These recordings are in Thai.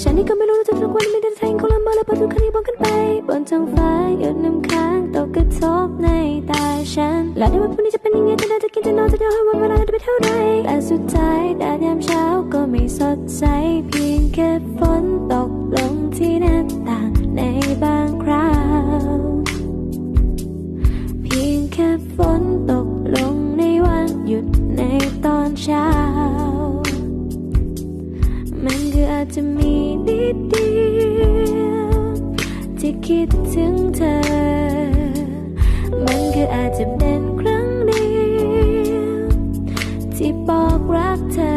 ฉันนี่ก็ไม่รู้จะทุกวันไม่ได้แทงคนละเมื่อและพอทุกครั้งที่มองขึ้นไปบนท้องฟ้าหยดน้ำค้างตกกระทบในตาฉันและในวันพรุ่งนี้จะเป็นยังไงจะได้จะกินจะนอนจะเดินให้วันเวลาจะไปเท่าไรแต่สุดท้ายแดดยามเช้าก็ไม่สดใสเพียงแค่ฝนตกลงที่หน้าต่างในบางคราวเพียงแค่ฝนตกลงในวันหยุดในตอนเช้ามันคืออาจจะมีนิดเดียวที่คิดถึงเธอมันคืออาจจะเป็นครั้งเดียวที่บอกรักเธอ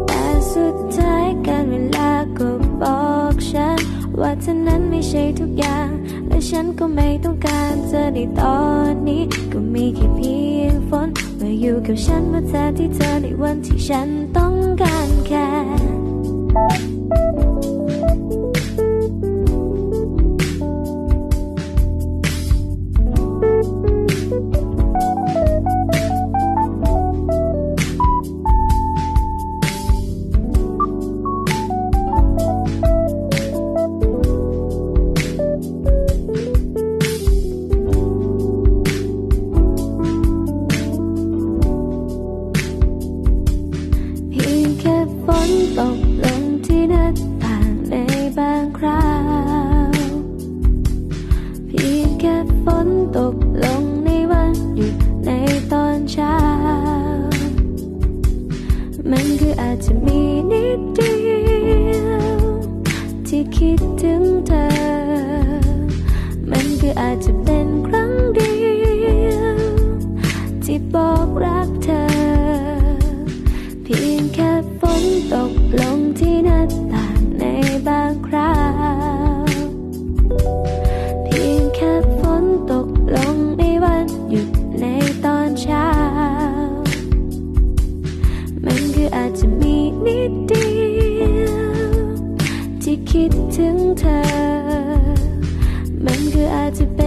แต่สุดท้ายการเวลาก็บอกฉันว่าเธอนั้นไม่ใช่ทุกอย่างและฉันก็ไม่ต้องการเธอในตอนนี้ก็มีแค่เพียงฝนมาอยู่กับฉันมาแทนที่เธอในวันที่ฉันต้องการแค่ฝนตกลงที่หน้าต่างในบางคราวเพียงแค่ฝนตกลงในวันหยุดในตอนเช้ามันคืออาจจะมีนิดเดียวที่คิดถึงเธอมันคืออาจจะเป็นครั้งเดียวที่บอกรักเธอเพียงแค่ฝนตกลงที่หน้าต่างในบางคราวเพียงแค่ฝนตกลงในวันหยุดในตอนเช้ามันคืออาจจะมีนิดเดียวที่คิดถึงเธอมันคืออาจจะเป็น